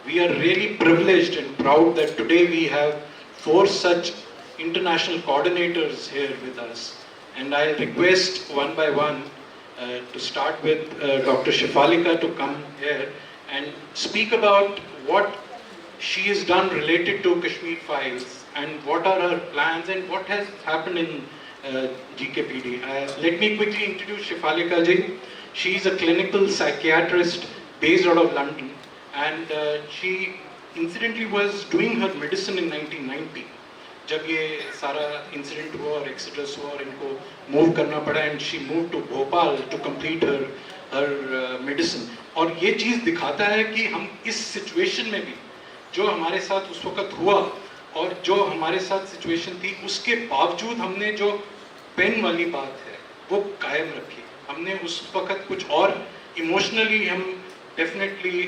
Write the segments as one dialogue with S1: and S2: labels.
S1: We are really privileged and proud that today we have 4 such international coordinators here with us. And I'll request one by one to start with Dr. Shefalika to come here and speak about what she has done related to Kashmir files and what are her plans and what has happened in GKPD. Let me quickly introduce Shefalika ji. She is a clinical psychiatrist based out of London, and she incidentally was doing her medicine in 1990. जब ये सारा incident हुआ और accident हुआ और इनको move करना पड़ा and she move to Bhopal to complete her medicine. और ये चीज़ दिखाता है कि हम इस सिचुएशन में भी जो हमारे साथ उस वक्त हुआ और जो हमारे साथ सिचुएशन थी उसके बावजूद हमने जो पेन वाली बात है वो कायम रखी. हमने उस वक्त कुछ और इमोशनली हम डेफिनेटली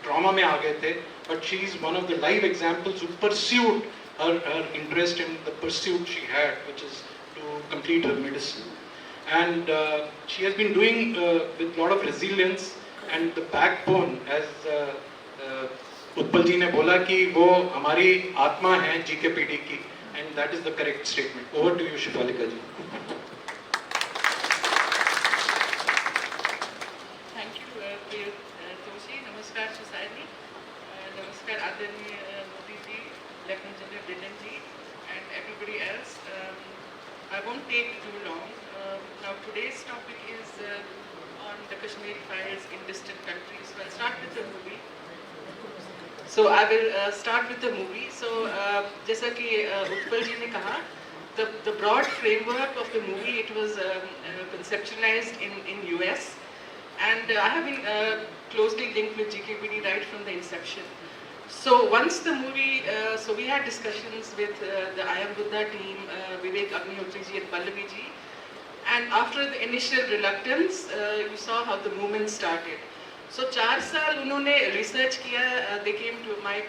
S1: ट्रॉमा में आ गए थे, but she is one of the live examples who pursued her interest in the pursuit she had, which is to complete her medicine. And she has been doing with a lot of resilience and the backbone, as Utpal ji ने बोला कि वो हमारी आत्मा है GKPD की, and that is the correct statement. Over to you, Shefalika ji.
S2: Thank you, Toshi. Namaskar, Society. Namaskar, Adani Modi ji, Lieutenant General Dhillon ji, and everybody else. I won't take too long. Now, today's topic is on the Kashmiri files in distant countries. So I'll start with the movie. So I will start with the movie. So, जैसा कि उत्पल जी ने कहा, the broad framework of the movie, it was conceptualized in US, and I have been closely linked with GKPD right from the inception. So once the movie, so we had discussions with the I Am Buddha team, Vivek Agnihotri ji and Pallavi ji, and after the initial reluctance, you saw how the movement started. So 4 साल उन्होंने research किया. They came to my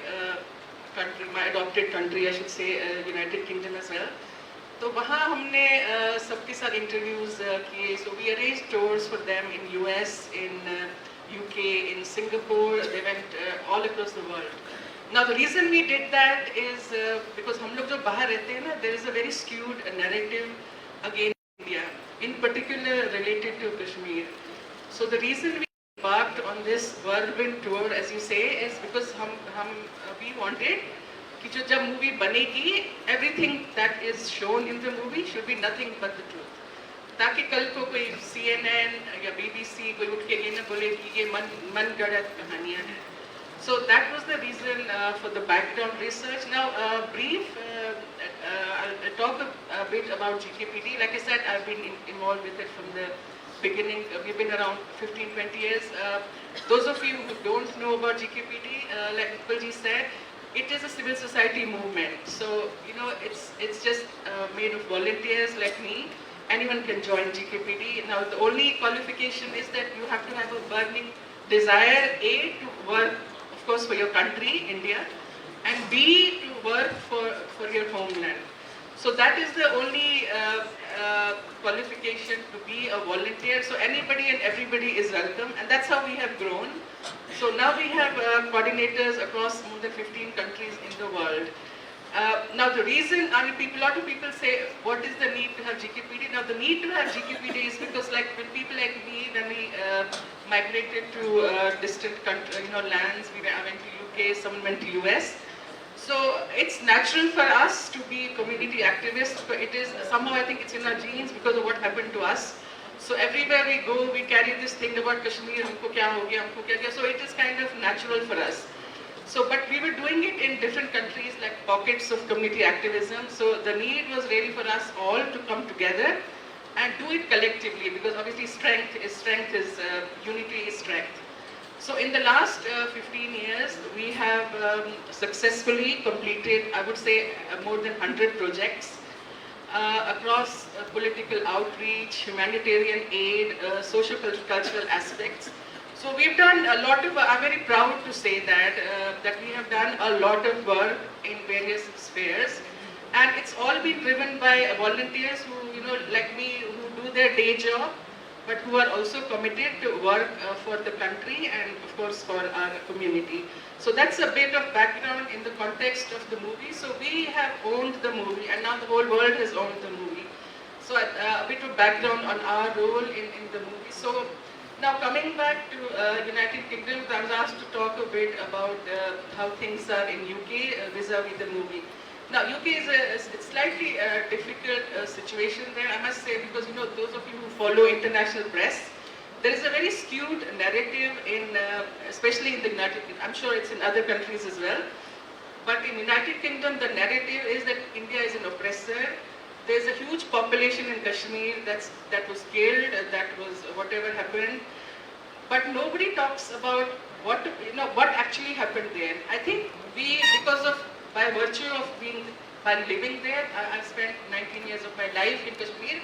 S2: country, my adopted country, I should say, United Kingdom as well. तो वहाँ हमने सबके साथ interviews किए. So we arranged tours for them in US, in UK, in Singapore. They went all across the world. Now the reason we did that is because हम लोग जो बाहर रहते हैं ना, there is a very skewed narrative against India, in particular related to Kashmir. So the reason we embarked on this whirlwind tour, as you say, is because we wanted कि जो जब movie बनेगी, everything that is shown in the movie should be nothing but the truth. ताकि कल को कोई CNN या BBC कोई उठ के ये न बोले कि ये मन गढ़ंत कहानियाँ हैं. So that was the reason for the background research. Now, brief, I'll talk a bit about GKPD. Like I said, I've been involved with it from the beginning. We've been around 15-20 years. Those of you who don't know about GKPD, like Utpal ji said, it is a civil society movement. So, you know, it's just made of volunteers like me. Anyone can join GKPD. Now, the only qualification is that you have to have a burning desire, A, to work, of course, for your country, India, and B, to work for your homeland. So that is the only qualification to be a volunteer. So anybody and everybody is welcome, and that's how we have grown. So now we have coordinators across more than 15 countries in the world. Now the reason, I mean, a lot of people say, what is the need to have GKPD? Now the need to have GKPD is because, like, when people like me, when we migrated to distant country, lands, I went to UK, someone went to US. So it's natural for us to be community activists, but it is somehow, I think it's in our genes because of what happened to us. So everywhere we go, we carry this thing about Kashmir, humko kya ho gaya, humko kya gaya. So it is kind of natural for us. So, but we were doing it in different countries, like pockets of community activism. So the need was really for us all to come together and do it collectively, because obviously unity is strength. So in the last 15 years, we have successfully completed, I would say, more than 100 projects across political outreach, humanitarian aid, social cultural aspects. So we've done a lot of, I'm very proud to say that we have done a lot of work in various spheres. And it's all been driven by volunteers who, like me, who do their day job, but who are also committed to work for the country and, of course, for our community. So that's a bit of background in the context of the movie. So we have owned the movie, and now the whole world has owned the movie. So a bit of background on our role in the movie. So now coming back to United Kingdom, I was asked to talk a bit about how things are in UK vis-a-vis the movie. Now UK is a slightly difficult situation there, I must say, because those of you who follow international press, there is a very skewed narrative in, especially in the United Kingdom. I'm sure it's in other countries as well. But in United Kingdom, the narrative is that India is an oppressor. There's a huge population in Kashmir that was killed, that was whatever happened. But nobody talks about what actually happened there. I think by virtue of by living there, I've spent 19 years of my life in Kashmir,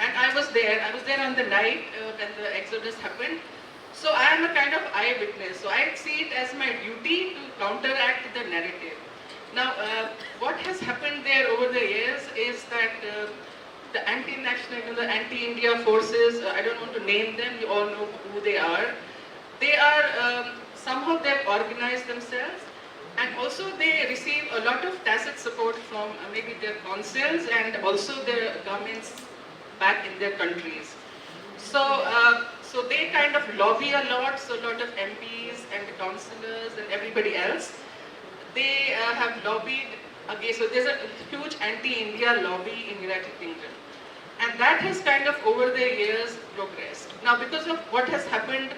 S2: and I was there on the night when the exodus happened. So I am a kind of eyewitness. So I see it as my duty to counteract the narrative. Now, what has happened there over the years is that the anti-national, the anti-India forces, I don't want to name them, you all know who they are. They are, somehow they've organized themselves, and also they receive a lot of tacit support from maybe their councils and also their governments back in their countries. So, so they kind of lobby a lot, so a lot of MPs and councillors and everybody else, they have lobbied against, so there's a huge anti-India lobby in United Kingdom. And that has kind of over the years progressed. Now because of what has happened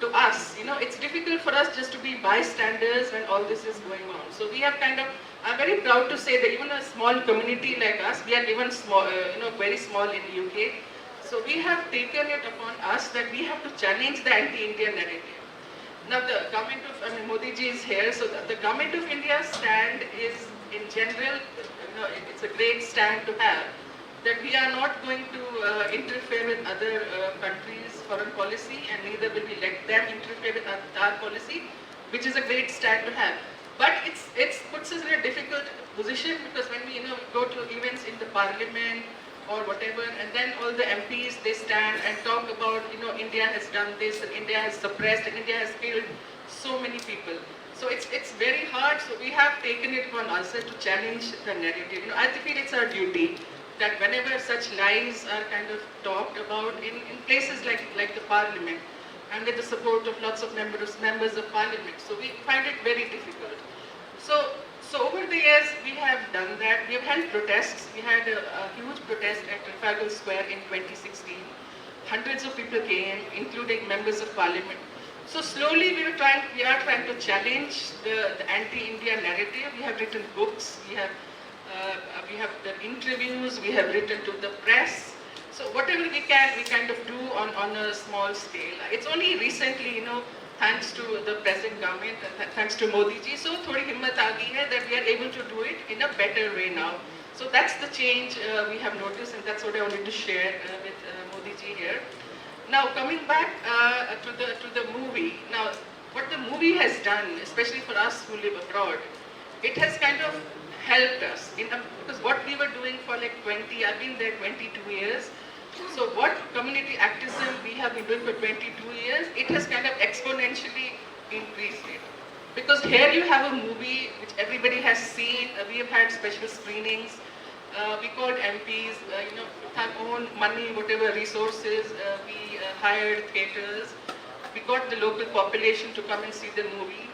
S2: to us, it's difficult for us just to be bystanders when all this is going on. So we have kind of, I'm very proud to say that even a small community like us, we are even small, very small in the UK. So we have taken it upon us that we have to challenge the anti-India narrative. Now the government of, Modi ji is here, so the government of India's stand is in general, it's a great stand to have. That we are not going to interfere with other countries' foreign policy, and neither will we let them interfere with our policy, which is a great stand to have. But it puts us in a difficult position, because when we go to events in the parliament or whatever, and then all the MPs, they stand and talk about India has done this, and India has suppressed, and India has killed so many people. So it's very hard. So we have taken it upon ourselves to challenge the narrative. I feel it's our duty that whenever such lies are kind of talked about in places like the parliament, and with the support of lots of members of parliament, so we find it very difficult. So over the years we have done that. We have held protests. We had a huge protest at Trafalgar Square in 2016. Hundreds of people came, including members of parliament. So slowly we are trying to challenge the anti-India narrative. We have written books. We have done interviews, we have written to the press. So whatever we can, we kind of do on a small scale. It's only recently, thanks to the present government, thanks to Modi ji, so thodi himmat aa gayi hai that we are able to do it in a better way now. So that's the change we have noticed, and that's what I wanted to share with Modi ji here. Now coming back to the movie. Now what the movie has done, especially for us who live abroad, it has kind of helped us because what we were doing for like I've been there 22 years. So what community activism we have been doing for 22 years, it has kind of exponentially increased it. Because here you have a movie which everybody has seen. We have had special screenings. We called MPs, with our own money, whatever resources, we hired theatres. We got the local population to come and see the movie.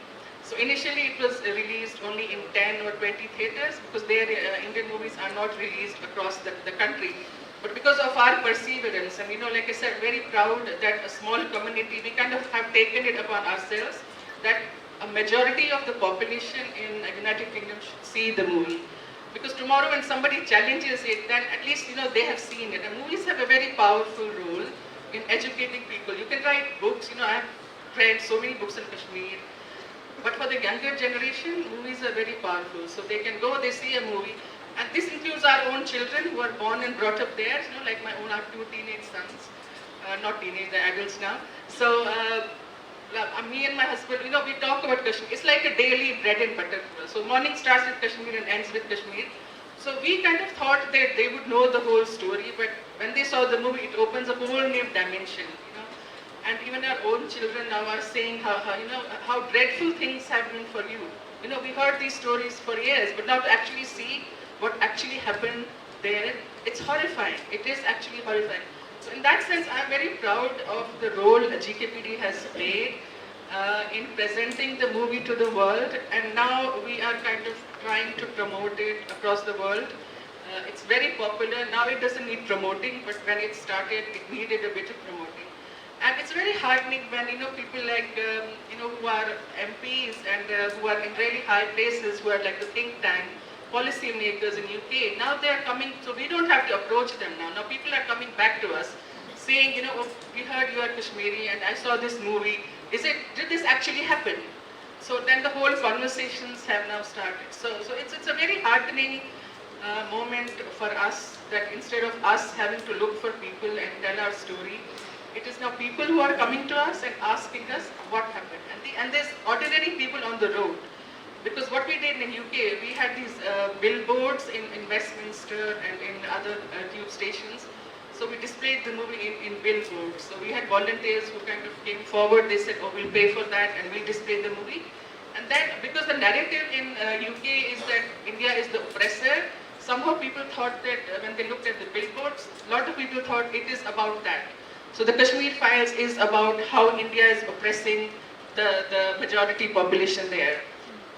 S2: So initially it was released only in 10 or 20 theatres, because their Indian movies are not released across the country. But because of our perseverance, and like I said, very proud that a small community, we kind of have taken it upon ourselves that a majority of the population in the United Kingdom should see the movie. Because tomorrow when somebody challenges it, then at least they have seen it. And movies have a very powerful role in educating people. You can write books, I have read so many books in Kashmir. But for the younger generation, movies are very powerful. So they can go, they see a movie. And this includes our own children who are born and brought up there. Like my own, I have 2 teenage sons. Not teenage, they're adults now. So me and my husband, we talk about Kashmir. It's like a daily bread and butter for us. So morning starts with Kashmir and ends with Kashmir. So we kind of thought that they would know the whole story. But when they saw the movie, it opens up a whole new dimension. and even our own children now are saying how dreadful things have been for you. We heard these stories for years, but now to actually see what actually happened there, it's horrifying. It is actually horrifying. So in that sense, I'm very proud of the role GKPD has played in presenting the movie to the world, and now we are kind of trying to promote it across the world. It's very popular. Now it doesn't need promoting, but when it started, it needed a bit of promoting. And it's very heartening when people like who are MPs and who are in really high places, who are like the think tank policy makers in UK. Now they are coming, so we don't have to approach them now. Now people are coming back to us, saying, oh, we heard you are Kashmiri, and I saw this movie. Did this actually happen? So then the whole conversations have now started. So it's a very heartening moment for us, that instead of us having to look for people and tell our story, it is now people who are coming to us and asking us what happened. And there's ordinary people on the road. Because what we did in UK, we had these billboards in Westminster and in other tube stations. So we displayed the movie in billboards. So we had volunteers who kind of came forward. They said, oh, we'll pay for that and we'll display the movie. And then, because the narrative in UK is that India is the oppressor, somehow people thought that when they looked at the billboards, a lot of people thought it is about that. So the Kashmir Files is about how India is oppressing the majority population there.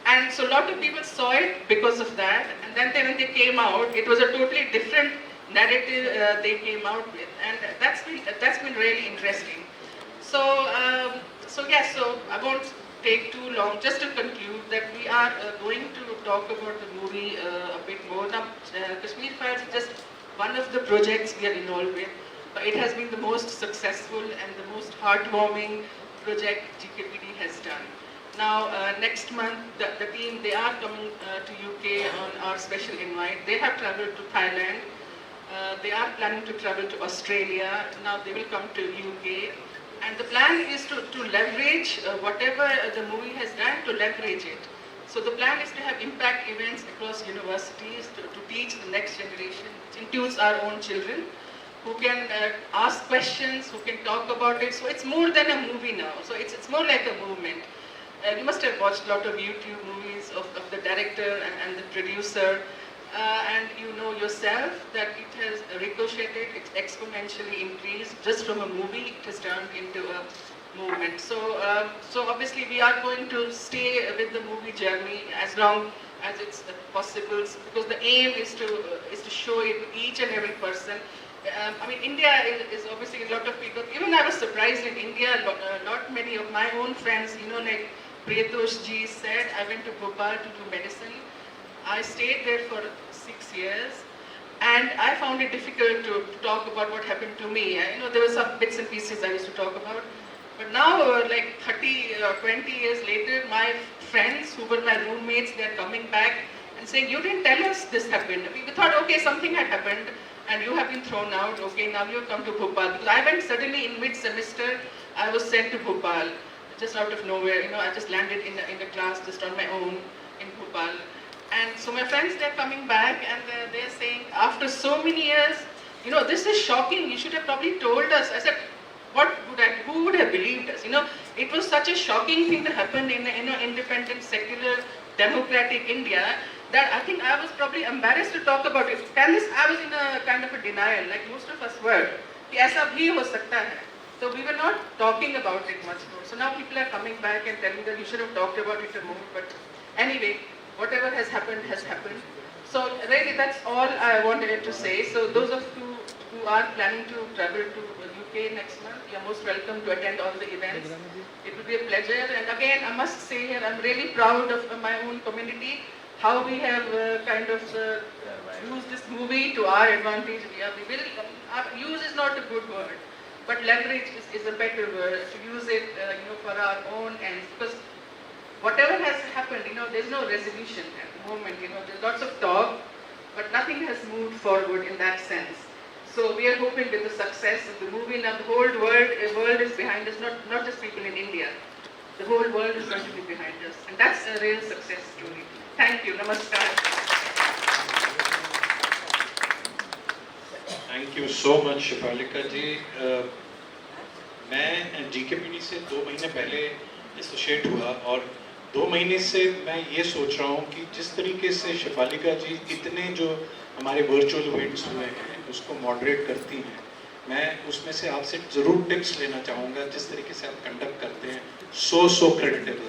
S2: And so a lot of people saw it because of that. And then when they came out, it was a totally different narrative they came out with. And that's been really interesting. So I won't take too long. Just to conclude, that we are going to talk about the movie a bit more. Now, Kashmir Files is just one of the projects we are involved with. It has been the most successful and the most heartwarming project GKPD has done. Now, next month, the team, they are coming to UK on our special invite. They have traveled to Thailand. They are planning to travel to Australia. Now they will come to UK. And the plan is to leverage whatever the movie has done, to leverage it. So the plan is to have impact events across universities to teach the next generation, which includes our own children, who can ask questions, who can talk about it. So it's more than a movie now. So it's more like a movement. You must have watched a lot of YouTube movies of the director and the producer, and you know yourself that it has ricocheted, it's exponentially increased. Just from a movie, it has turned into a movement. So obviously we are going to stay with the movie journey as long as it's possible, because the aim is to show it to each and every person. I mean, India is obviously a lot of people. Even I was surprised in India. Not many of my own friends, like Priyatosh ji said, I went to Bhopal to do medicine. I stayed there for 6 years, and I found it difficult to talk about what happened to me. There were some bits and pieces I used to talk about. But now, like 30 or 20 years later, my friends who were my roommates, they're coming back and saying, you didn't tell us this happened. We thought, okay, something had happened and you have been thrown out. Okay, now you've come to Bhopal. Because I went suddenly in mid-semester, I was sent to Bhopal, just out of nowhere. I just landed in a class just on my own in Bhopal. And so my friends, they're coming back and they're saying, after so many years, this is shocking. You should have probably told us. I said, who would have believed us? It was such a shocking thing that happened in independent, secular, democratic India, that I think I was probably embarrassed to talk about it. I was in a kind of a denial, like most of us were. कि ऐसा भी हो सकता है. So we were not talking about it much more. So now people are coming back and telling that you should have talked about it more. But anyway, whatever has happened has happened. So really that's all I wanted to say. So those of you who are planning to travel to UK next month, you're most welcome to attend all the events. It will be a pleasure. And again, I must say here, I'm really proud of my own community, how we have kind of used this movie to our advantage. Use is not a good word, but leverage is a better word. To use it, for our own ends. Because whatever has happened, there's no resolution at the moment. There's lots of talk, but nothing has moved forward in that sense. So we are hoping with the success of the movie, now the whole world is behind us, not just people in India. The whole world is going to be behind us. And that's a real success story. Thank you. Namaskar.
S1: Thank you so much, Shefalika ji. मैं GKPD से 2 महीने पहले associate हुआ और 2 महीने से मैं ये सोच रहा हूँ कि जिस तरीके से शेफालिका जी इतने जो हमारे वर्चुअल इवेंट्स हुए हैं उसको मॉडरेट करती हैं, मैं उसमें से आपसे ज़रूर टिप्स लेना चाहूँगा जिस तरीके से आप कंडक्ट करते हैं, सो क्रेडिटेबल